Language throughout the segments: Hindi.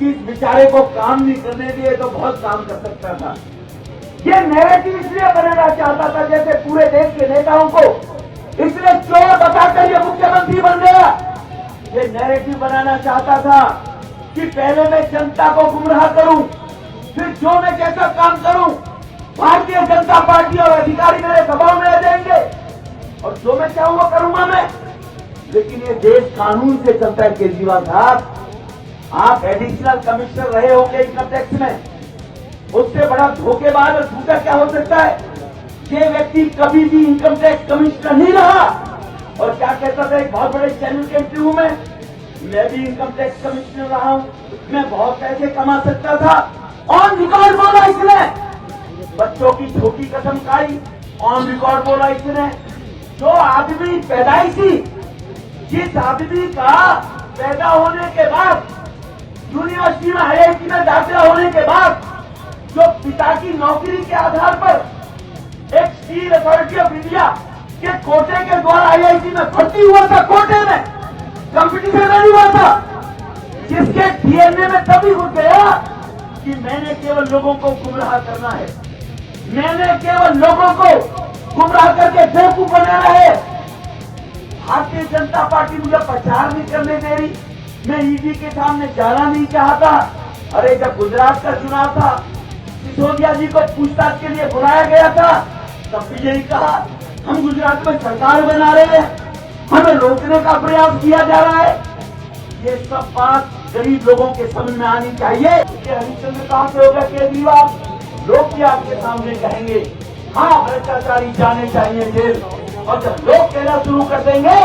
कि इस बेचारे को काम नहीं करने दिए तो बहुत काम कर सकता था। ये नैरेटिव इसलिए बनाना चाहता था जैसे पूरे देश के नेताओं को इसलिए चोर बताकर ये मुख्यमंत्री बन गया। ये नैरेटिव बनाना चाहता था कि पहले मैं जनता को गुमराह करूं, फिर जो मैं जैसा काम करूं भारतीय जनता पार्टी और अधिकारी मेरे दबाव में आ जाएंगे और जो मैं चाहूंगा करूंगा मैं। लेकिन ये देश कानून से चलता है। केजरीवाल साहब, आप एडिशनल कमिश्नर रहे होंगे इनकम टैक्स में, उससे बड़ा धोखेबाज और झूठा क्या हो सकता है। ये व्यक्ति कभी भी इनकम टैक्स कमिश्नर नहीं रहा और क्या कहता था एक बहुत बड़े चैनल के इंटरव्यू में, मैं भी इनकम टैक्स कमिश्नर रहा हूं, मैं बहुत पैसे कमा सकता था। ऑन रिकॉर्ड बोला इसने, बच्चों की छोटी कसम खाई, ऑन रिकॉर्ड बोला इसने। जो आदमी पैदाइशी, जिस आदमी का पैदा होने के बाद यूनिवर्सिटी में IIT में दाखिला होने के बाद जो पिता की नौकरी के आधार पर एक स्टील अथॉरिटी ऑफ इंडिया के कोटे के द्वारा IIT में भर्ती हुआ था, कोटे में कंपटीशन में नहीं हुआ था, जिसके DNA में तभी घुस गया कि मैंने केवल लोगों को गुमराह करना है, मैंने केवल लोगों को गुमराह करके बेवकूफ बनाना है। भारतीय जनता पार्टी मुझे प्रचार नहीं करने दे रही, मैं ईडी के सामने जाना नहीं चाहता। अरे जब गुजरात का चुनाव था, सिसोदिया जी को पूछताछ के लिए बुलाया गया था, तब भी यही कहा हम गुजरात में सरकार बना रहे हैं, हमें रोकने का प्रयास किया जा रहा है। ये सब बात गरीब लोगों के समझ में आनी चाहिए। ये हरिश्चंद्र कहां से होगा केजरीवाल, लोग भी आपके सामने कहेंगे हाँ भ्रष्टाचारी जाने चाहिए जेल, और जब लोग कहना शुरू कर देंगे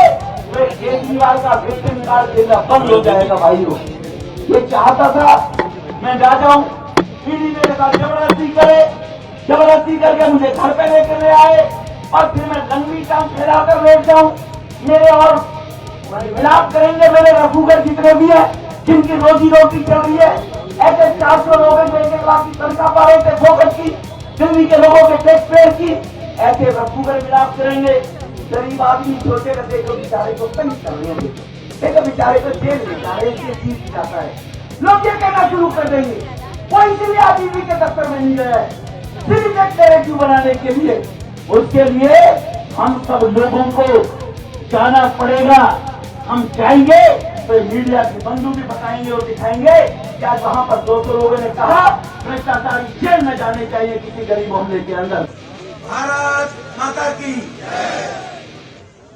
तो केजरीवाल का विक्टिम कार्ड देना बंद हो जाएगा। भाइयों, ये चाहता था मैं ना जाऊं, ईडी मेरे साथ जबरदस्ती करे, जबरदस्ती करके मुझे घर पे लेकर ले आए और फिर मैं लंबी टांग फैलाकर बैठ जाऊं, मेरे और मिलाप करेंगे मेरे रफूगर जितने भी है जिनकी रोजी रोटी चल रही है। ऐसे 400 लोगों को 1 लाख की तनख्वाह पा रहे थे फोकस की, दिल्ली के लोगों के टैक्स पेयर की, ऐसे रफूगर मिलाप करेंगे। गरीब आदमी सोचे रहते तो बेचारे को कहीं करने देखो, बेचारे को जेल में जा रहे जीत जाता है, लोग ये कहना शुरू कर देंगे वो इसलिए आदमी के दफ्तर में नहीं गया है, सिर्फ एक नैरेटिव बनाने के लिए। उसके लिए हम सब लोगों को जाना पड़ेगा। हम जाएंगे तो मीडिया की बंधु भी बताएंगे और दिखाएंगे कि आज वहां पर 200 लोगों ने कहा भ्रष्टाचारी जेल में जाने चाहिए किसी गरीब मोहल्ले के अंदर। भारत माता की,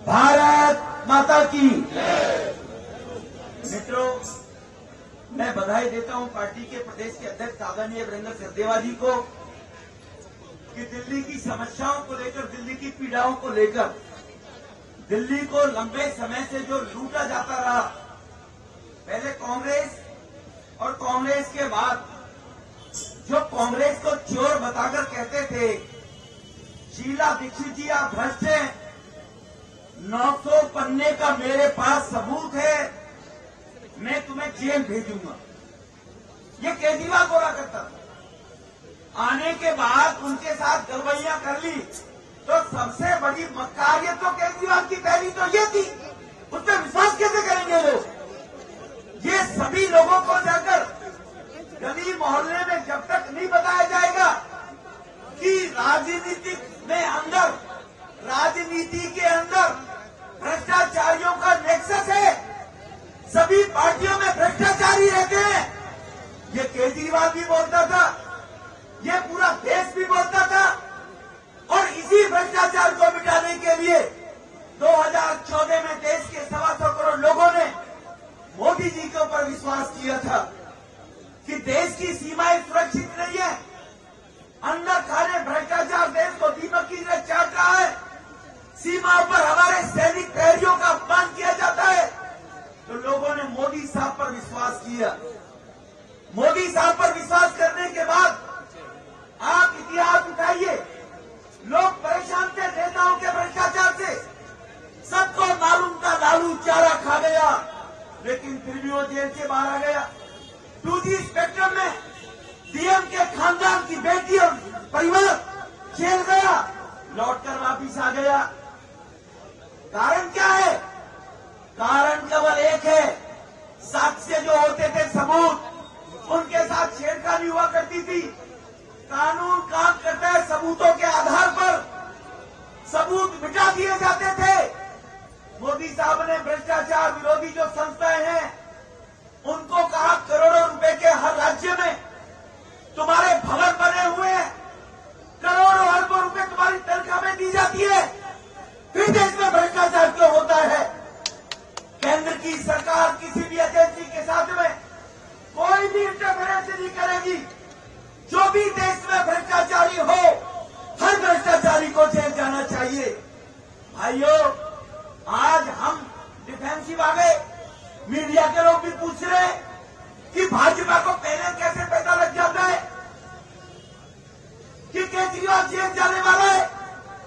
भारत माता की। मित्रों, मैं बधाई देता हूं पार्टी के प्रदेश के अध्यक्ष आदरणीय वीरेंद्र सिंह जी को कि दिल्ली की समस्याओं को लेकर, दिल्ली की पीड़ाओं को लेकर, दिल्ली को लंबे समय से जो लूटा जाता रहा, पहले कांग्रेस और कांग्रेस के बाद जो कांग्रेस को चोर बताकर कहते थे शीला दीक्षित जी आप भ्रष्ट हैं, 900 पन्ने का मेरे पास सबूत है, मैं तुम्हें जेल भेजूंगा, ये केजरीवाल बोला करता था। आने के बाद उनके साथ गड़बड़ियां कर ली तो सबसे बड़ी मक्कारियत तो केजरीवाल की पहली तो ये थी, उस पर विश्वास कैसे करेंगे लोग। ये सभी लोगों को जाकर गली मोहल्ले में जब तक नहीं बताया जाएगा कि राजनीति में अंदर, राजनीति के अंदर भ्रष्टाचारियों का नेक्सस है, सभी पार्टियों में भ्रष्टाचारी रहते हैं, ये केजरीवाल भी बोलता था, ये पूरा देश भी बोलता था। और इसी भ्रष्टाचार को मिटाने के लिए 2014 में देश के 125 करोड़ लोगों ने मोदी जी के ऊपर विश्वास किया था कि देश की सीमाएं सुरक्षित नहीं है, अंदर खाने भ्रष्टाचार देश को दीमक की तरह चाट रहा है, सीमाओं पर हमारे सैनिक प्रहरियों का अपमान किया जाता है, तो लोगों ने मोदी साहब पर विश्वास किया। मोदी साहब पर विश्वास करने के बाद आप इतिहास उठाइए, लोग परेशान थे नेताओं के भ्रष्टाचार से, सबको मालूम था लालू चारा खा गया, लेकिन फिर भी वो जेल से बाहर आ गया। 2G स्पेक्ट्रम में सीएम के खानदान की बेटी और परिवार जेल गया, लौटकर वापिस आ गया। कारण क्या है? कारण केवल एक है, साक्ष्य जो होते थे सबूत, उनके साथ छेड़खानी हुआ करती थी। कानून काम करता है सबूतों के आधार पर, सबूत मिटा दिए जाते थे। मोदी साहब ने भ्रष्टाचार विरोधी जो संस्थाएं हैं उनको कहा करोड़ों रुपए के हर राज्य में तुम्हारे भवन बने हुए हैं, करोड़ों अरबों रुपए तुम्हारी तनख्वाह में दी जाती है, फिर देश में भ्रष्टाचार क्यों होता है? केंद्र की सरकार किसी भी एजेंसी के साथ में कोई भी इंटरफेरेंस नहीं करेगी। जो भी देश में भ्रष्टाचारी हो, हर भ्रष्टाचारी को जेल जाना चाहिए। भाइयों, आज हम डिफेंसिव आ गए। मीडिया के लोग भी पूछ रहे हैं कि भाजपा को पहले कैसे पता लग जाता है कि केजरीवाल जेल जाने वाला है।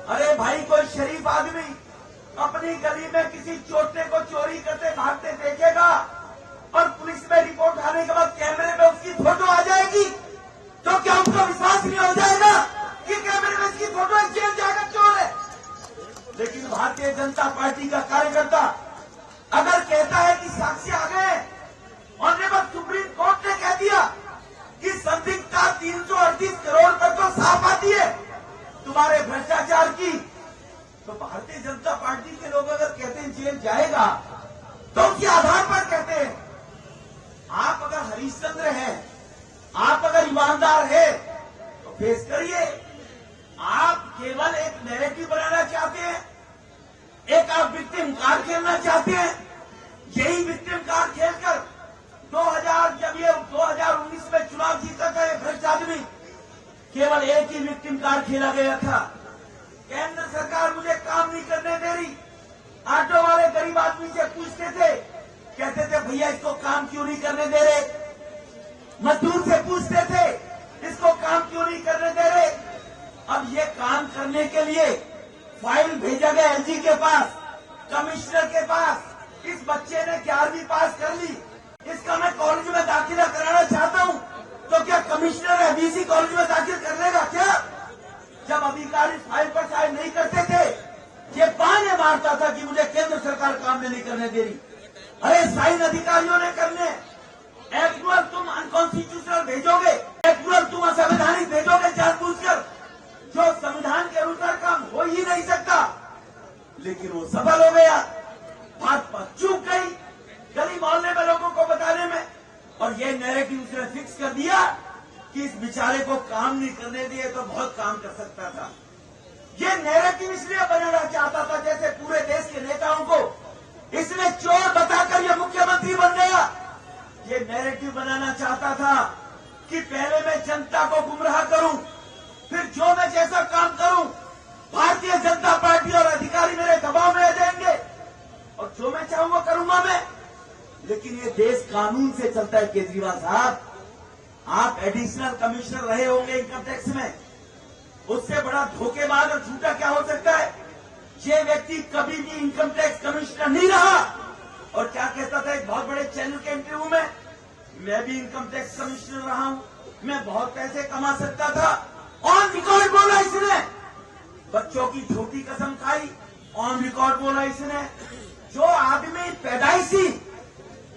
अरे भाई, कोई शरीफ आदमी अपनी गली में किसी चोरने को चोरी करते भागते देखेगा और पुलिस में रिपोर्ट आने के बाद कैमरे में उसकी फोटो आ जाएगी तो क्या उसको विश्वास नहीं हो जाएगा कि कैमरे में इसकी फोटो है, जेल जाएगा, चोर है? लेकिन भारतीय जनता पार्टी का कार्यकर्ता अगर कहता है कि साक्षी आ गए, ऑनरेबल सुप्रीम कोर्ट ने कह दिया कि संदिग्ध का 338 करोड़ तक तो साफ आती है तुम्हारे भ्रष्टाचार की, तो भारतीय जनता पार्टी के लोग अगर कहते हैं जेल जाएगा तो उसके आधार पर कहते हैं। आप अगर हरिश्चंद्र हैं, आप अगर ईमानदार है तो फेस करिए। आप केवल एक नैरेटिव बनाना चाहते हैं, एक आप विक्टिम कार्ड खेलना चाहते हैं। यही विक्टिम कार्ड खेलकर 2019 में चुनाव जीता था ये भ्रष्ट आदमी, केवल एक ही विक्टिम कार्ड खेला गया था। केंद्र सरकार मुझे काम नहीं करने दे रही। ऑटो वाले गरीब आदमी से पूछते थे, कहते थे भैया इसको काम क्यों नहीं करने दे रहे? मजदूर से पूछते थे, इसको काम क्यों नहीं करने दे रहे? अब ये काम करने के लिए फाइल भेजा गया एलजी के पास, कमिश्नर के पास। इस बच्चे ने 11वीं पास कर ली, इसका मैं कॉलेज में दाखिला कराना चाहता हूं, तो क्या कमिश्नर एबीसी कॉलेज में दाखिल कर लेगा क्या? जब अधिकारी फाइल पर साइन नहीं करते थे, ये बहाने मारता था कि मुझे केंद्र सरकार काम नहीं करने दे रही। अरे साइन अधिकारियों ने करने, एक्चुअल तुम अनकॉन्स्टिट्यूशनल भेजोगे, एक्चुअल तुम असंवैधानिक भेजोगे जानबूझकर, जो संविधान के अनुसार काम हो ही नहीं सकता। लेकिन वो सफल हो गया, भाजपा चूक गई गली मोहल्ले में लोगों को बताने में, और ये नैरेटिव उसने फिक्स कर दिया कि इस बेचारे को काम नहीं करने दिए तो बहुत काम कर सकता था। ये नैरेटिव इसलिए बनाना चाहता था जैसे पूरे देश के नेताओं को इसने चोर बताकर ये मुख्यमंत्री बन गया। ये नैरेटिव बनाना चाहता था कि पहले मैं जनता को गुमराह करूं, फिर जो मैं जैसा काम करूं भारतीय जनता पार्टी और अधिकारी मेरे दबाव में आ जाएंगे और जो मैं चाहूंगा करूंगा मैं। लेकिन ये देश कानून से चलता है केजरीवाल साहब। आप एडिशनल कमिश्नर रहे होंगे इनकम टैक्स में, उससे बड़ा धोखेबाज और झूठा क्या हो सकता है? ये व्यक्ति कभी भी इनकम टैक्स कमिश्नर नहीं रहा और क्या कहता था एक बहुत बड़े चैनल के इंटरव्यू में, मैं भी इनकम टैक्स कमिश्नर रहा हूं, मैं बहुत पैसे कमा सकता था। ऑन रिकॉर्ड बोला इसने, बच्चों की झूठी कसम खाई, ऑन रिकॉर्ड बोला इसने। जो आदमी पैदाइशी,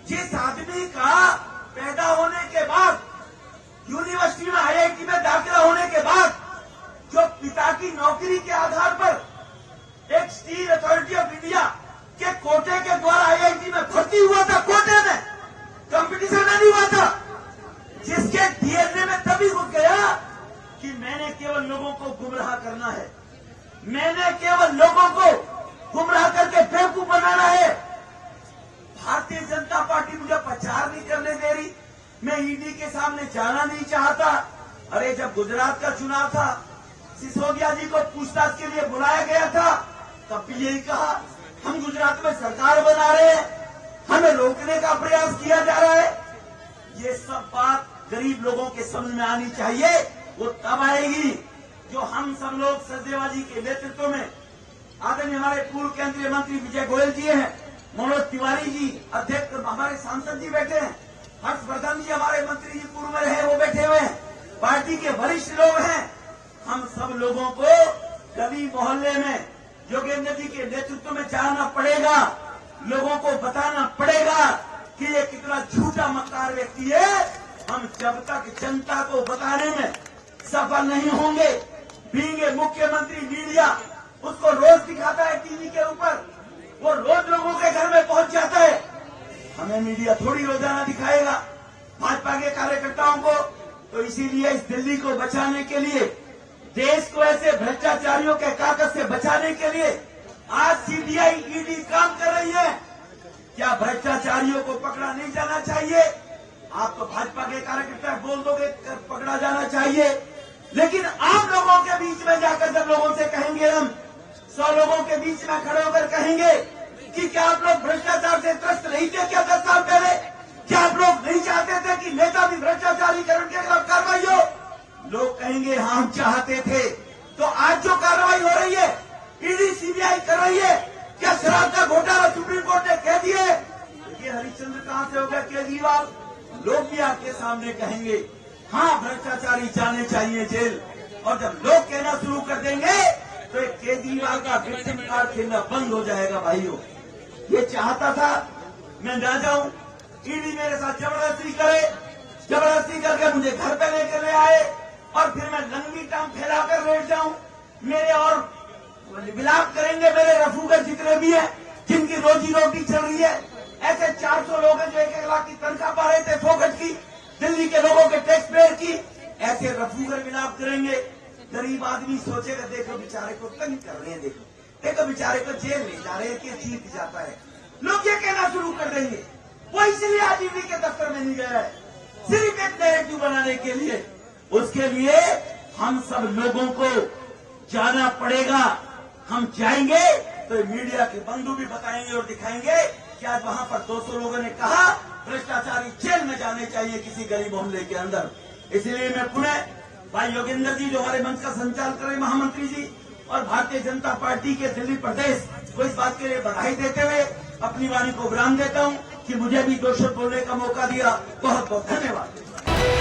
जिस आदमी का पैदा होने के बाद यूनिवर्सिटी में आईआईटी में दाखिला होने के बाद जो पिता की नौकरी के आधार पर एक स्टील अथॉरिटी ऑफ इंडिया के कोटे के द्वारा आईआईटी में भर्ती हुआ था, कोटे में, कंपटीशन में नहीं हुआ था, जिसके डीएनए में तभी घुस गया कि मैंने केवल लोगों को गुमराह करना है, मैंने केवल लोगों को गुमराह करके बेवकूफ बनाना है। भारतीय जनता पार्टी मुझे प्रचार नहीं करने दे रही, मैं ईडी के सामने जाना नहीं चाहता। अरे जब गुजरात का चुनाव था, सिसोदिया जी को पूछताछ के लिए बुलाया गया था, तब भी यही कहा हम गुजरात में सरकार बना रहे हैं, हमें रोकने का प्रयास किया जा रहा है। ये सब बात गरीब लोगों के समझ में आनी चाहिए, वो तब आएगी जो हम सब लोग सचदेवा जी के नेतृत्व में, आदरणीय हमारे पूर्व केंद्रीय मंत्री विजय गोयल जी हैं, मनोज तिवारी जी अध्यक्ष, हमारे सांसद जी बैठे हैं, हर्षवर्धन जी हमारे मंत्री जी पूर्व में रहे वो बैठे हुए हैं, पार्टी के वरिष्ठ लोग हैं। हम सब लोगों को गली मोहल्ले में योगेंद्र जी के नेतृत्व में जाना पड़ेगा, लोगों को बताना पड़ेगा कि ये कितना झूठा मक्कार व्यक्ति है। हम जब तक जनता को बताने में सफल नहीं होंगे, बींगे मुख्यमंत्री मीडिया उसको रोज दिखाता है टीवी के ऊपर, वो रोज लोगों के घर में पहुंच जाता है। हमें मीडिया थोड़ी रोजाना दिखाएगा भाजपा के कार्यकर्ताओं को। तो इसीलिए इस दिल्ली को बचाने के लिए, देश को ऐसे भ्रष्टाचारियों के काकस से बचाने के लिए आज सीबीआई ईडी काम कर रही है। क्या भ्रष्टाचारियों को पकड़ा नहीं जाना चाहिए? आप तो भाजपा के कार्यकर्ता बोल दोगे पकड़ा जाना चाहिए, लेकिन आम लोगों के बीच में जाकर जब लोगों से कहेंगे, हम 100 लोगों के बीच में खड़े होकर कहेंगे कि क्या आप लोग भ्रष्टाचार से त्रस्त नहीं थे क्या 10 साल पहले? क्या आप लोग नहीं चाहते थे कि नेता भी भ्रष्टाचारी करण के खिलाफ कार्रवाई हो? लोग कहेंगे हाँ हम चाहते थे। तो आज जो कार्रवाई हो रही है, ईडी सीबीआई कर रही है, क्या शराब का घोटाला सुप्रीम कोर्ट ने कह दिया है? ये हरिश्चंद्र कहां से हो गया केजरीवाल? लोग भी आपके सामने कहेंगे हाँ भ्रष्टाचारी जाने चाहिए जेल। और जब लोग कहना शुरू कर देंगे तो एक केजरीवाल का विक्टिम कार्ड खेलना बंद हो जाएगा। भाइयों, ये चाहता था मैं ना जाऊं, ईडी मेरे साथ जबरदस्ती करे, जबरदस्ती करके मुझे घर पे लेकर ले आए और फिर मैं नंगी टांग फैलाकर बैठ जाऊं। मेरे और विलाप करेंगे मेरे रफूगर जितने भी हैं, जिनकी रोजी रोटी चल रही है। ऐसे 400 लोग हैं जो 1-1 लाख की तनख्वाह पा रहे थे फोकट की, दिल्ली के लोगों के टैक्स पेयर की। ऐसे रफूगर विलाप करेंगे। गरीब आदमी सोचेगा देखो बेचारे को तंग कर रहे हैं, देखो बेचारे को जेल ले जा रहे हैं कि जीत जाता है। लोग ये कहना शुरू कर देंगे। वो इसलिए आज ईडी के दफ्तर में नहीं गया है, सिर्फ एक नैरेटिव बनाने के लिए। उसके लिए हम सब लोगों को जाना पड़ेगा। हम जाएंगे तो मीडिया के बंधु भी बताएंगे और दिखाएंगे कि आज वहां पर 200 लोगों ने कहा भ्रष्टाचारी जेल में जाने चाहिए किसी गरीब मोहल्ले के अंदर। इसलिए मैं पुनः भाई योगेंद्र जी जो हमारे मंच का संचालन कर रहे महामंत्री जी और भारतीय जनता पार्टी के दिल्ली प्रदेश को इस बात के लिए बधाई देते हुए अपनी वाणी को विराम देता हूं कि मुझे भी 2 शब्द बोलने का मौका दिया। बहुत बहुत धन्यवाद।